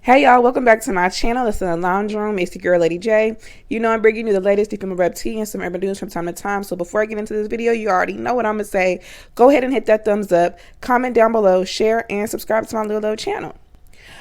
Hey y'all, welcome back to my channel. This is the Lounge Room. It's your girl, Lady J. You know I'm bringing you the latest female rep tea and some urban news from time to time. So before I get into this video, you already know what I'm going to say. Go ahead and hit that thumbs up, comment down below, share, and subscribe to my little channel.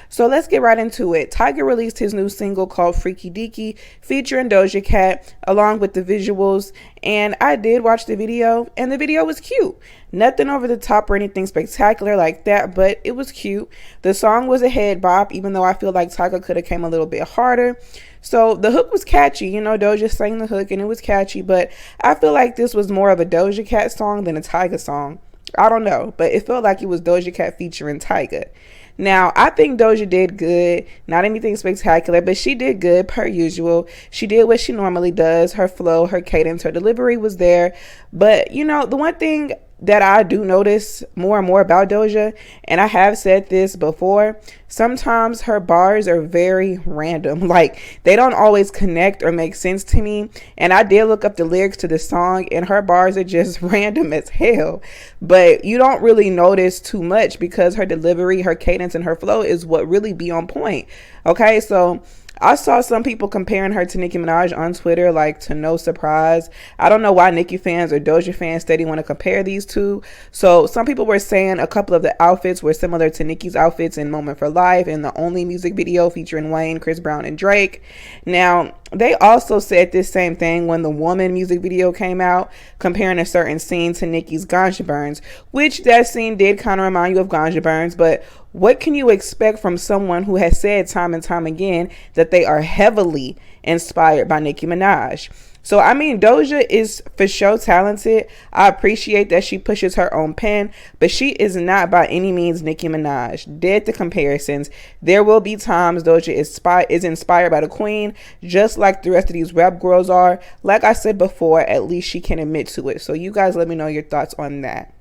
So let's get right into it. Tyga released his new single called Freaky Deaky featuring Doja Cat along with the visuals, and I did watch the video and the video was cute. Nothing over the top or anything spectacular like that, but it was cute. The song was a head bop, even though I feel like Tyga could have came a little bit harder. So the hook was catchy, you know, Doja sang the hook and it was catchy, but I feel like this was more of a Doja Cat song than a Tyga song. I don't know, but it felt like it was Doja Cat featuring Tyga. Now, I think Doja did good. Not anything spectacular, but she did good per usual. She did what she normally does. Her flow, her cadence, her delivery was there. But, you know, the one thing that I do notice more and more about Doja, and I have said this before, sometimes her bars are very random. Like, they don't always connect or make sense to me. And I did look up the lyrics to the song, and her bars are just random as hell. But you don't really notice too much because her delivery, her cadence, and her flow is what really be on point. Okay, so I saw some people comparing her to Nicki Minaj on Twitter, like, to no surprise. I don't know why Nicki fans or Doja fans steady want to compare these two. So some people were saying a couple of the outfits were similar to Nicki's outfits in Moment for Life in the Only music video featuring Wayne, Chris Brown, and Drake. Now, they also said this same thing when the Woman music video came out, comparing a certain scene to Nicki's Ganja Burns, which that scene did kind of remind you of Ganja Burns, but what can you expect from someone who has said time and time again that they are heavily inspired by Nicki Minaj? So, I mean, Doja is for sure talented. I appreciate that she pushes her own pen, but she is not by any means Nicki Minaj. Dead to comparisons. There will be times Doja is inspired by the queen, just like the rest of these rap girls are. Like I said before, at least she can admit to it. So you guys let me know your thoughts on that.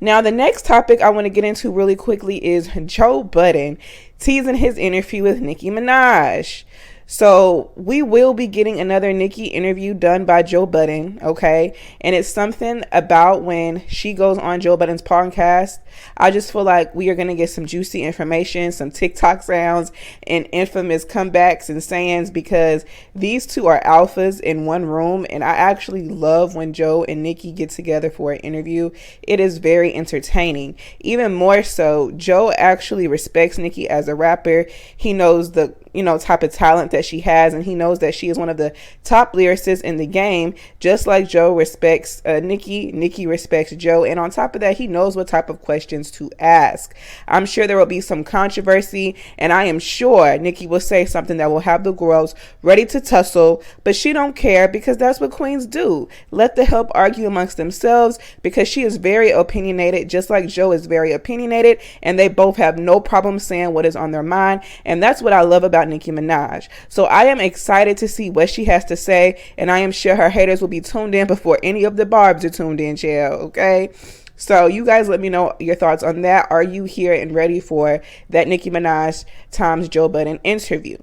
Now, the next topic I want to get into really quickly is Joe Budden teasing his interview with Nicki Minaj. So we will be getting another Nicki interview done by Joe Budden, okay? And it's something about when she goes on Joe Budden's podcast. I just feel like we are going to get some juicy information, some TikTok sounds, and infamous comebacks and sayings, because these two are alphas in one room. And I actually love when Joe and Nicki get together for an interview. It is very entertaining. Even more so, Joe actually respects Nicki as a rapper. He knows the type of talent that she has, and he knows that she is one of the top lyricists in the game, just like Joe respects Nicki respects Joe, and on top of that, he knows what type of questions to ask. I'm sure there will be some controversy, and I am sure Nicki will say something that will have the girls ready to tussle, but she don't care, because that's what queens do. Let the help argue amongst themselves, because she is very opinionated, just like Joe is very opinionated, and they both have no problem saying what is on their mind, and that's what I love about Nicki Minaj. So I am excited to see what she has to say, and I am sure her haters will be tuned in before any of the barbs are tuned in, child, okay? So you guys let me know your thoughts on that. Are you here and ready for that Nicki Minaj times Joe Budden interview?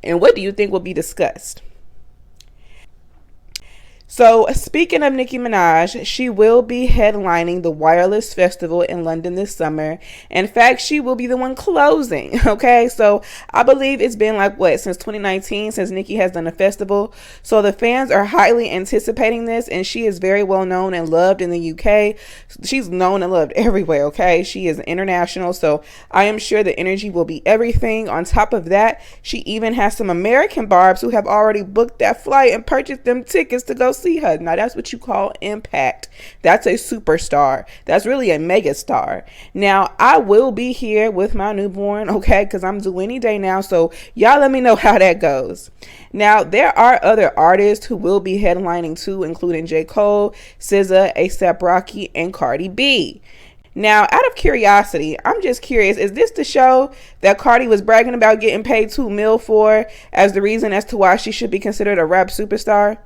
And what do you think will be discussed? So, speaking of Nicki Minaj, she will be headlining the Wireless Festival in London this summer. In fact, she will be the one closing, okay? So, I believe it's been since 2019, since Nicki has done a festival. So, the fans are highly anticipating this, and she is very well known and loved in the UK. She's known and loved everywhere, okay? She is international, so I am sure the energy will be everything. On top of that, she even has some American barbs who have already booked that flight and purchased them tickets to go see her. Now, that's what you call impact. That's a superstar. That's really a mega star. Now, I will be here with my newborn, okay, because I'm due any day now, so y'all let me know how that goes. Now, there are other artists who will be headlining too, including J. Cole, SZA, A$AP Rocky, and Cardi B. Now, out of curiosity, I'm just curious, is this the show that Cardi was bragging about getting paid $2 million for as the reason as to why she should be considered a rap superstar?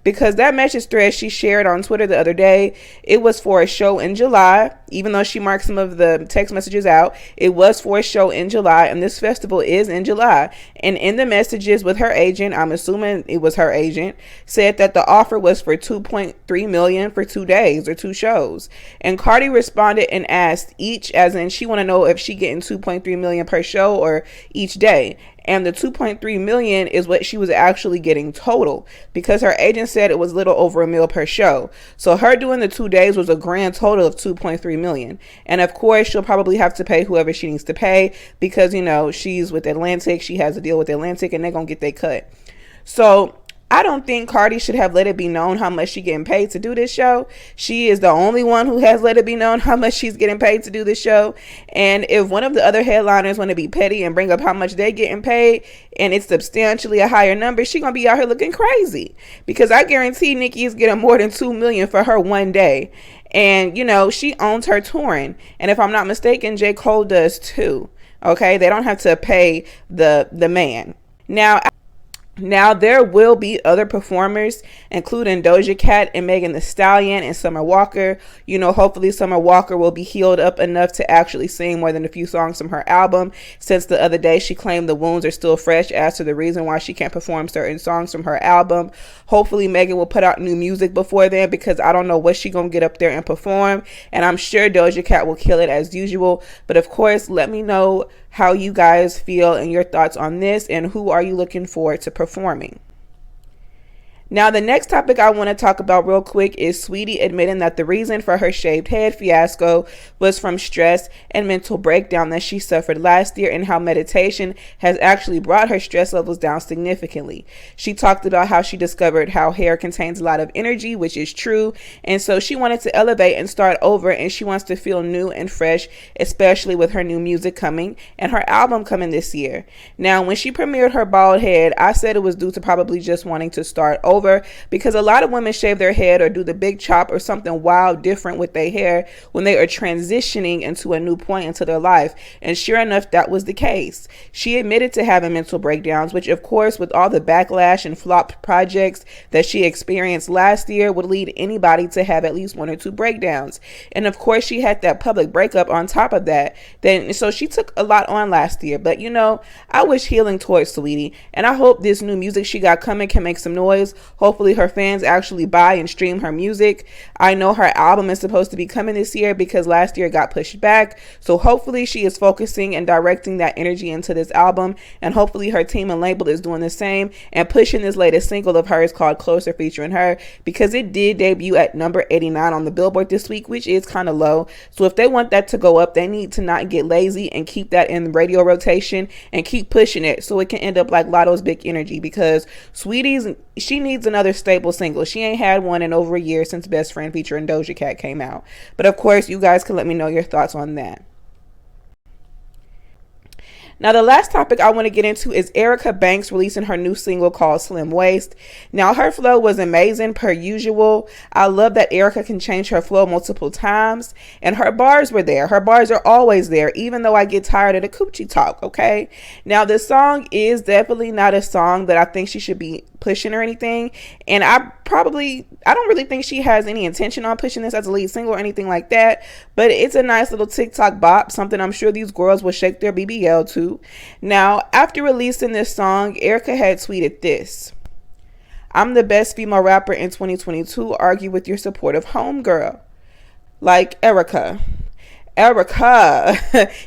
because that message thread she shared on Twitter the other day, it was for a show in July. Even though she marked some of the text messages out, it was for a show in July, and this festival is in July. And in the messages with her agent, I'm assuming it was her agent, said that the offer was for $2.3 million for 2 days or 2 shows. And Cardi responded and asked each, as in she want to know if she getting $2.3 million per show or each day. And the $2.3 million is what she was actually getting total, because her agent said it was a little over $1 million per show. So her doing the 2 days was a grand total of $2.3 million. And of course, she'll probably have to pay whoever she needs to pay, because, you know, she's with Atlantic. She has a deal with Atlantic, and they're going to get their cut. So I don't think Cardi should have let it be known how much she getting paid to do this show. She is the only one who has let it be known how much she's getting paid to do this show. And if one of the other headliners want to be petty and bring up how much they getting paid, and it's substantially a higher number, she gonna be out here looking crazy. Because I guarantee Nicki is getting more than $2 million for her 1 day. And, you know, she owns her touring. And if I'm not mistaken, J. Cole does too. Okay, they don't have to pay the man. Now, there will be other performers, including Doja Cat and Megan Thee Stallion and Summer Walker. You know, hopefully Summer Walker will be healed up enough to actually sing more than a few songs from her album, since the other day she claimed the wounds are still fresh as to the reason why she can't perform certain songs from her album. Hopefully Megan will put out new music before then, because I don't know what she gonna get up there and perform. And I'm sure Doja Cat will kill it as usual. But of course, let me know how you guys feel and your thoughts on this, and who are you looking forward to performing. Now, the next topic I want to talk about real quick is Saweetie admitting that the reason for her shaved head fiasco was from stress and mental breakdown that she suffered last year, and how meditation has actually brought her stress levels down significantly. She talked about how she discovered how hair contains a lot of energy, which is true, and so she wanted to elevate and start over, and she wants to feel new and fresh, especially with her new music coming and her album coming this year. Now, when she premiered her bald head, I said it was due to probably just wanting to start over, because a lot of women shave their head or do the big chop or something wild different with their hair when they are transitioning into a new point into their life. And sure enough, that was the case. She admitted to having mental breakdowns, which of course, with all the backlash and flopped projects that she experienced last year, would lead anybody to have at least 1 or 2 breakdowns. And of course, she had that public breakup on top of that. So she took a lot on last year. But you know, I wish healing towards Saweetie, and I hope this new music she got coming can make some noise. Hopefully her fans actually buy and stream her music. I know her album is supposed to be coming this year, because last year it got pushed back. So hopefully she is focusing and directing that energy into this album, and hopefully her team and label is doing the same and pushing this latest single of hers called Closer featuring her, because it did debut at number 89 on the Billboard this week, which is kind of low. So if they want that to go up, they need to not get lazy and keep that in radio rotation and keep pushing it, so it can end up like Lotto's Big Energy, because she needs another stable single. She ain't had one in over a year since Best Friend featuring Doja Cat came out. But of course, you guys can let me know your thoughts on that. Now, the last topic I want to get into is Erica Banks releasing her new single called Slim Waist. Now, her flow was amazing per usual. I love that Erica can change her flow multiple times, and her bars were there. Her bars are always there, even though I get tired of the coochie talk, okay? Now, this song is definitely not a song that I think she should be pushing or anything, and I don't really think she has any intention on pushing this as a lead single or anything like that, but it's a nice little TikTok bop, something I'm sure these girls will shake their BBL to. Now, after releasing this song, Erica had tweeted this: "I'm the best female rapper in 2022, argue with your supportive homegirl." Like Erica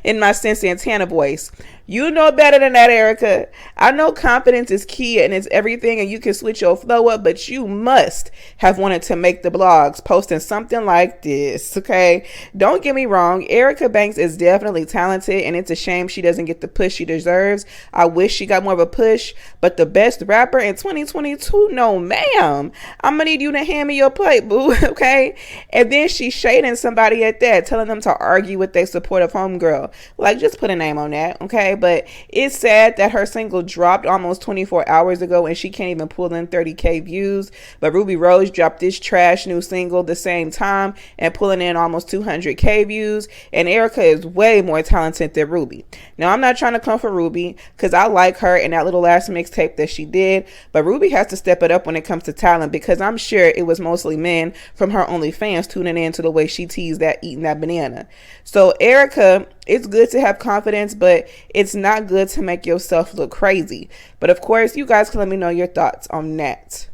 in my Sin Santana voice. You know better than that, Erica. I know confidence is key and it's everything, and you can switch your flow up, but you must have wanted to make the blogs posting something like this, okay? Don't get me wrong, Erica Banks is definitely talented, and it's a shame she doesn't get the push she deserves. I wish she got more of a push, but the best rapper in 2022, no ma'am. I'm gonna need you to hand me your plate, boo, okay? And then she's shading somebody at that, telling them to argue with their supportive homegirl. Like, just put a name on that, okay? okay? But it's sad that her single dropped almost 24 hours ago and she can't even pull in 30K views. But Ruby Rose dropped this trash new single the same time and pulling in almost 200K views. And Erica is way more talented than Ruby. Now, I'm not trying to come for Ruby because I like her and that little last mixtape that she did. But Ruby has to step it up when it comes to talent, because I'm sure it was mostly men from her OnlyFans tuning in to the way she teased that eating that banana. So Erica, it's good to have confidence, but it's not good to make yourself look crazy. But of course, you guys can let me know your thoughts on that.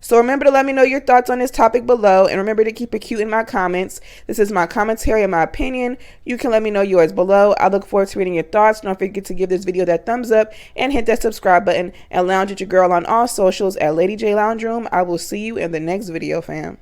So remember to let me know your thoughts on this topic below, and remember to keep it cute in my comments. This is my commentary and my opinion. You can let me know yours below. I look forward to reading your thoughts. Don't forget to give this video that thumbs up and hit that subscribe button, and lounge with your girl on all socials at Lady J Lounge Room. I will see you in the next video, fam.